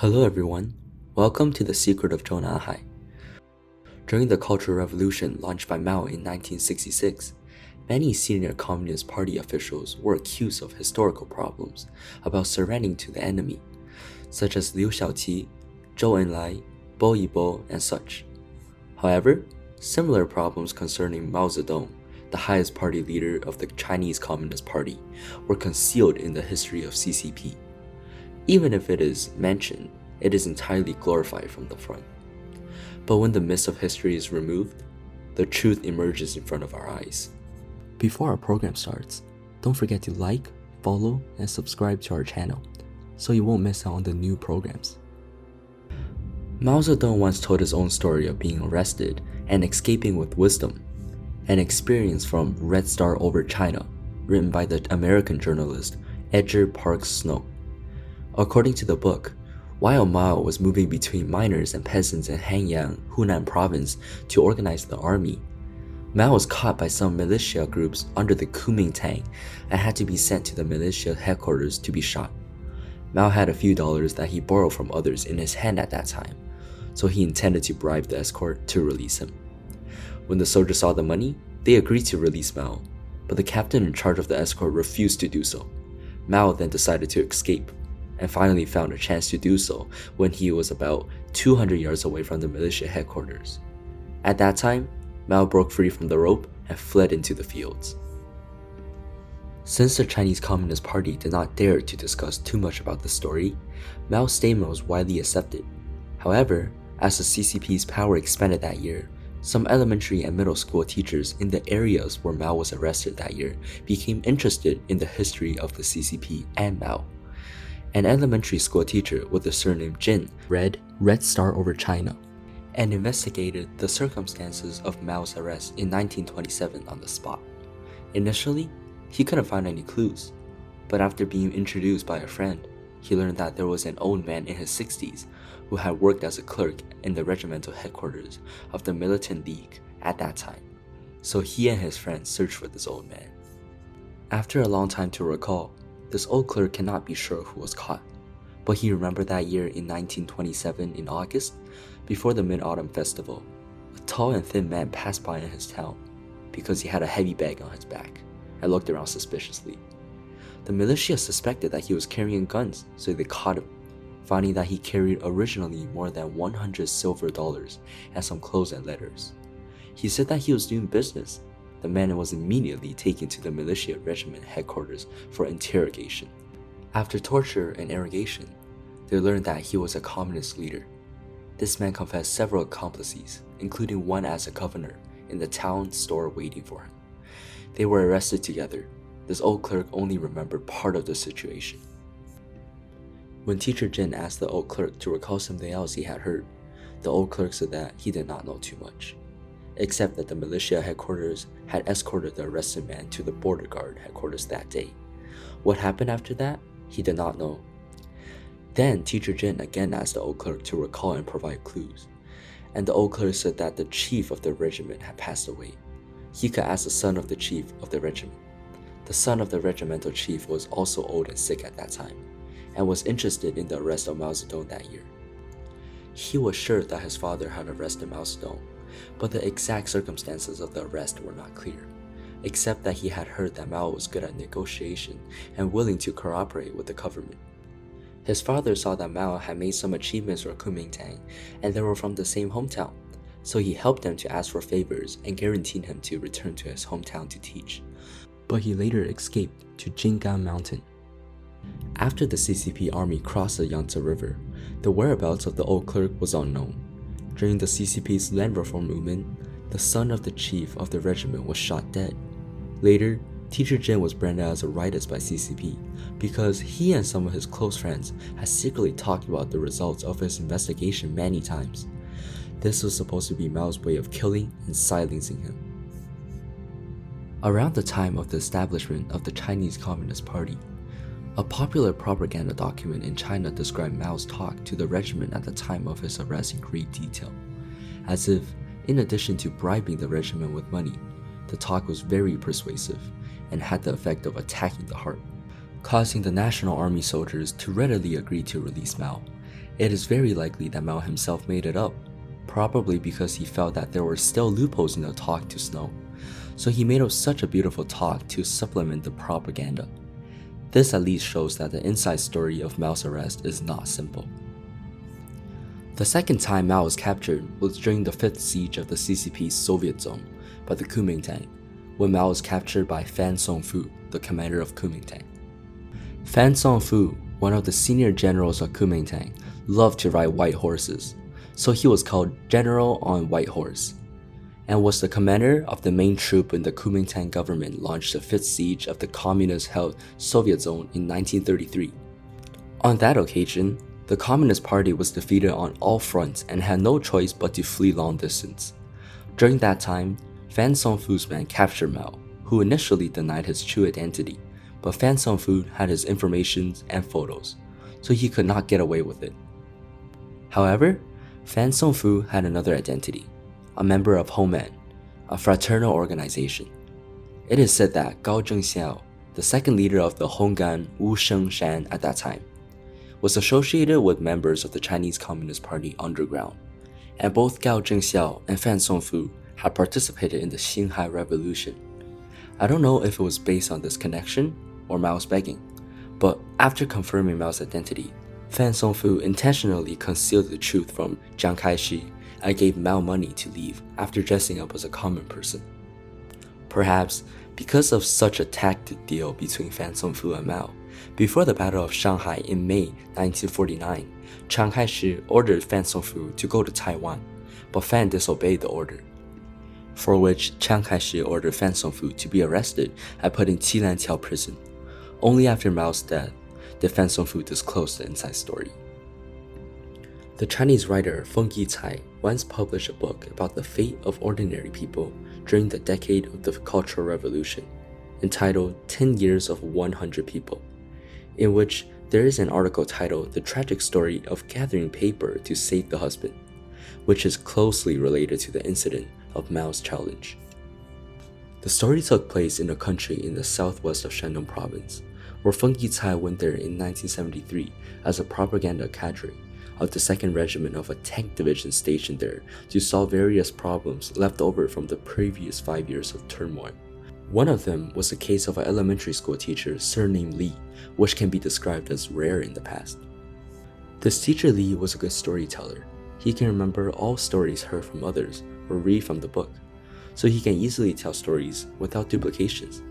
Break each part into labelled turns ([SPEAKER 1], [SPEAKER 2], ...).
[SPEAKER 1] Hello everyone, welcome to The Secret of Zhongnanhai. During the Cultural Revolution launched by Mao in 1966, many senior Communist Party officials were accused of historical problems about surrendering to the enemy, such as Liu Shaoqi, Zhou Enlai, Yibo, and such. However, similar problems concerning Mao Zedong, the highest party leader of the Chinese Communist Party, were concealed in the history of CCP. Even if it is mentioned, it is entirely glorified from the front. But when the mist of history is removed, the truth emerges in front of our eyes. Before our program starts, don't forget to like, follow, and subscribe to our channel, so you won't miss out on the new programs. Mao Zedong once told his own story of being arrested and escaping with wisdom, an experience from Red Star Over China, written by the American journalist Edgar Parks Snow. According to the book, while Mao was moving between miners and peasants in Hanyang, Hunan province to organize the army, Mao was caught by some militia groups under the Kuomintang and had to be sent to the militia headquarters to be shot. Mao had a few dollars that he borrowed from others in his hand at that time, so he intended to bribe the escort to release him. When the soldiers saw the money, they agreed to release Mao, but the captain in charge of the escort refused to do so. Mao then decided to escape, and finally found a chance to do so when he was about 200 yards away from the militia headquarters. At that time, Mao broke free from the rope and fled into the fields. Since the Chinese Communist Party did not dare to discuss too much about the story, Mao's statement was widely accepted. However, as the CCP's power expanded that year, some elementary and middle school teachers in the areas where Mao was arrested that year became interested in the history of the CCP and Mao. An elementary school teacher with the surname Jin read Red Star Over China and investigated the circumstances of Mao's arrest in 1927 on the spot. Initially, he couldn't find any clues, but after being introduced by a friend, he learned that there was an old man in his 60s who had worked as a clerk in the regimental headquarters of the Militant League at that time, so he and his friends searched for this old man. After a long time to recall, this old clerk cannot be sure who was caught, but he remembered that year in 1927 in August, before the Mid-Autumn Festival, a tall and thin man passed by in his town because he had a heavy bag on his back and looked around suspiciously. The militia suspected that he was carrying guns, so they caught him, finding that he carried originally more than 100 silver dollars and some clothes and letters. He said that he was doing business. The man was immediately taken to the militia regiment headquarters for interrogation. After torture and interrogation, they learned that he was a communist leader. This man confessed several accomplices, including one as a governor in the town store waiting for him. They were arrested together. This old clerk only remembered part of the situation. When teacher Jin asked the old clerk to recall something else he had heard, the old clerk said that he did not know too much, except that the militia headquarters had escorted the arrested man to the border guard headquarters that day. What happened after that, he did not know. Then teacher Jin again asked the old clerk to recall and provide clues, and the old clerk said that the chief of the regiment had passed away. He could ask the son of the chief of the regiment. The son of the regimental chief was also old and sick at that time, and was interested in the arrest of Mao Zedong that year. He was sure that his father had arrested Mao Zedong, but the exact circumstances of the arrest were not clear, except that he had heard that Mao was good at negotiation and willing to cooperate with the government. His father saw that Mao had made some achievements for Kuomintang, and they were from the same hometown, so he helped them to ask for favors and guaranteed him to return to his hometown to teach. But he later escaped to Jingan Mountain. After the CCP army crossed the Yangtze River, the whereabouts of the old clerk was unknown. During the CCP's land reform movement, the son of the chief of the regiment was shot dead. Later, teacher Jin was branded as a rightist by CCP because he and some of his close friends had secretly talked about the results of his investigation many times. This was supposed to be Mao's way of killing and silencing him. Around the time of the establishment of the Chinese Communist Party, a popular propaganda document in China described Mao's talk to the regiment at the time of his arrest in great detail, as if, in addition to bribing the regiment with money, the talk was very persuasive and had the effect of attacking the heart, causing the National Army soldiers to readily agree to release Mao, It is very likely that Mao himself made it up, probably because he felt that there were still loopholes in the talk to Snow, so he made up such a beautiful talk to supplement the propaganda. This at least shows that the inside story of Mao's arrest is not simple. The second time Mao was captured was during the 5th siege of the CCP's Soviet zone by the Kuomintang, when Mao was captured by Fan Songfu, the commander of Kuomintang. Fan Songfu, one of the senior generals of Kuomintang, loved to ride white horses, so he was called General on White Horse, and was the commander of the main troop when the Kuomintang government launched the 5th siege of the communist-held Soviet zone in 1933. On that occasion, the Communist Party was defeated on all fronts and had no choice but to flee long distance. During that time, Fan Songfu's men captured Mao, who initially denied his true identity, but Fan Songfu had his information and photos, so he could not get away with it. However, Fan Songfu had another identity, a member of Homan, a fraternal organization. It is said that Gao Zhengxiao, the second leader of the Hongan Wu Shengshan at that time, was associated with members of the Chinese Communist Party underground, and both Gao Zhengxiao and Fan Songfu had participated in the Xinhai Revolution. I don't know if it was based on this connection or Mao's begging, but after confirming Mao's identity, Fan Songfu intentionally concealed the truth from Jiang Kaishi and gave Mao money to leave after dressing up as a common person. Perhaps because of such a tacit deal between Fan Songfu and Mao, before the Battle of Shanghai in May 1949, Chiang Kai-shek ordered Fan Songfu to go to Taiwan, but Fan disobeyed the order, for which Chiang Kai-shek ordered Fan Songfu to be arrested and put in Qilantiao prison. Only after Mao's death did Fan Songfu disclose the inside story. The Chinese writer Feng Yicai once published a book about the fate of ordinary people during the decade of the Cultural Revolution, entitled 10 Years of 100 People, in which there is an article titled The Tragic Story of Gathering Paper to Save the Husband, which is closely related to the incident of Mao's challenge. The story took place in a country in the southwest of Shandong province, where Feng Yicai went there in 1973 as a propaganda cadre of the 2nd Regiment of a tank division stationed there to solve various problems left over from the previous 5 years of turmoil. One of them was a case of an elementary school teacher surnamed Li, which can be described as rare in the past. This teacher Li was a good storyteller. He can remember all stories heard from others or read from the book, so he can easily tell stories without duplications.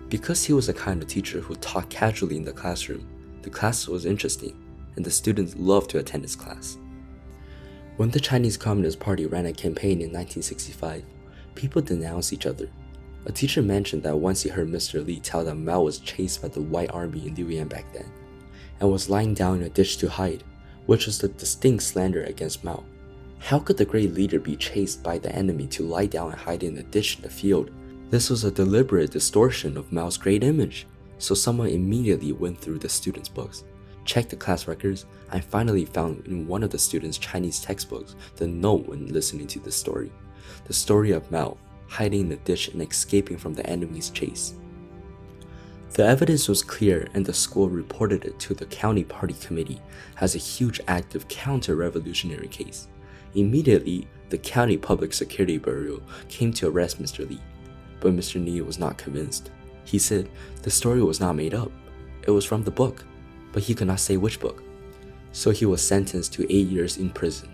[SPEAKER 1] Because he was the kind of teacher who taught casually in the classroom, the class was interesting, and the students loved to attend his class. When the Chinese Communist Party ran a campaign in 1965, people denounced each other. A teacher mentioned that once he heard Mr. Li tell that Mao was chased by the White Army in Liuyan back then, and was lying down in a ditch to hide, which was a distinct slander against Mao. How could the great leader be chased by the enemy to lie down and hide in a ditch in the field? This was a deliberate distortion of Mao's great image, so someone immediately went through the students' books, checked the class records, and finally found in one of the students' Chinese textbooks the note when listening to this story, the story of Mao hiding in the ditch and escaping from the enemy's chase. The evidence was clear, and the school reported it to the county party committee as a huge active counter-revolutionary case. Immediately, the county public security bureau came to arrest Mr. Li, but Mr. Li was not convinced. He said the story was not made up, it was from the book, but he could not say which book, so he was sentenced to 8 years in prison.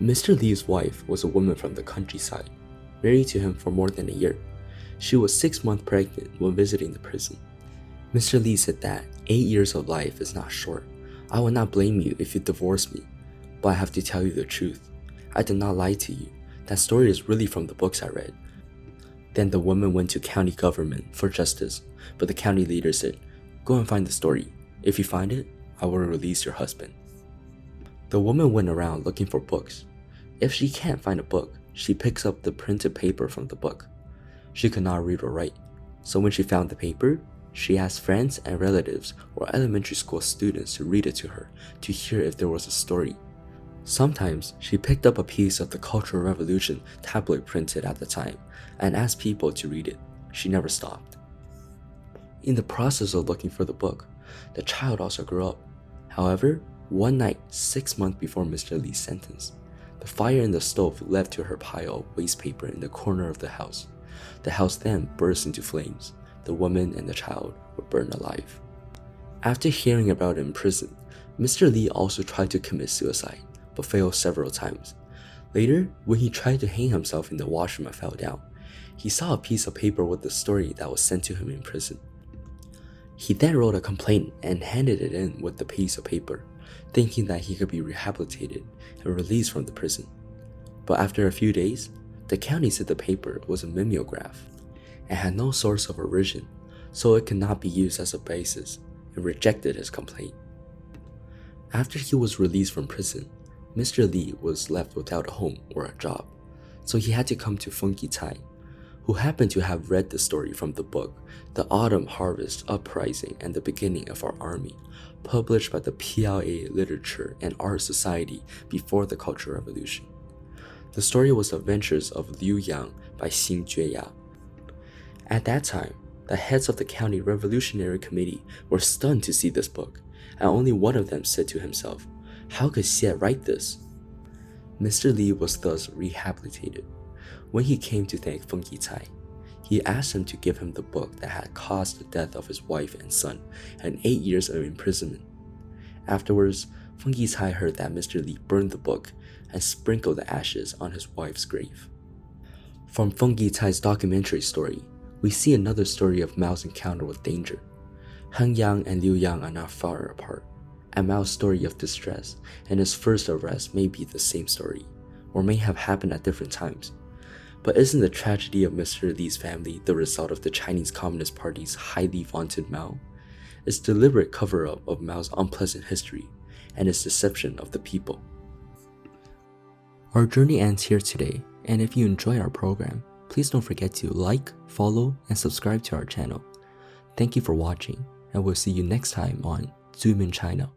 [SPEAKER 1] Mr. Li's wife was a woman from the countryside, married to him for more than a year. She was 6 months pregnant when visiting the prison. Mr. Li said that 8 years of life is not short. I will not blame you if you divorce me, but I have to tell you the truth. I did not lie to you. That story is really from the books I read. Then the woman went to county government for justice, but the county leader said, "Go and find the story. If you find it, I will release your husband." The woman went around looking for books. If she can't find a book, she picks up the printed paper from the book. She could not read or write, so when she found the paper, she asked friends and relatives or elementary school students to read it to her to hear if there was a story. Sometimes she picked up a piece of the Cultural Revolution tablet printed at the time and asked people to read it. She never stopped. In the process of looking for the book, the child also grew up. However, one night, 6 months before Mr. Li's sentence, the fire in the stove led to her pile of waste paper in the corner of the house. The house then burst into flames. The woman and the child were burned alive. After hearing about it in prison, Mr. Li also tried to commit suicide, but failed several times. Later, when he tried to hang himself in the washroom and fell down, he saw a piece of paper with the story that was sent to him in prison. He then wrote a complaint and handed it in with the piece of paper, thinking that he could be rehabilitated and released from the prison. But after a few days, the county said the paper was a mimeograph and had no source of origin, so it could not be used as a basis, and rejected his complaint. After he was released from prison, Mr. Li was left without a home or a job, so he had to come to Funky Cai, who happened to have read the story from the book The Autumn Harvest Uprising and the Beginning of Our Army, published by the PLA Literature and Art Society before the Cultural Revolution. The story was the adventures of Liu Yang by Xing Jueya. At that time, the heads of the county revolutionary committee were stunned to see this book, and only one of them said to himself, "How could Xie write this?" Mr. Li was thus rehabilitated. When he came to thank Funky Cai, he asked him to give him the book that had caused the death of his wife and son and 8 years of imprisonment. Afterwards, Funky Cai heard that Mr. Li burned the book and sprinkled the ashes on his wife's grave. From Funky Cai's documentary story, we see another story of Mao's encounter with danger. Han Yang and Liu Yang are not far apart, and Mao's story of distress and his first arrest may be the same story, or may have happened at different times. But isn't the tragedy of Mr. Li's family the result of the Chinese Communist Party's highly vaunted Mao? Its deliberate cover-up of Mao's unpleasant history and its deception of the people. Our journey ends here today, and if you enjoy our program, please don't forget to like, follow, and subscribe to our channel. Thank you for watching, and we'll see you next time on Zoom in China.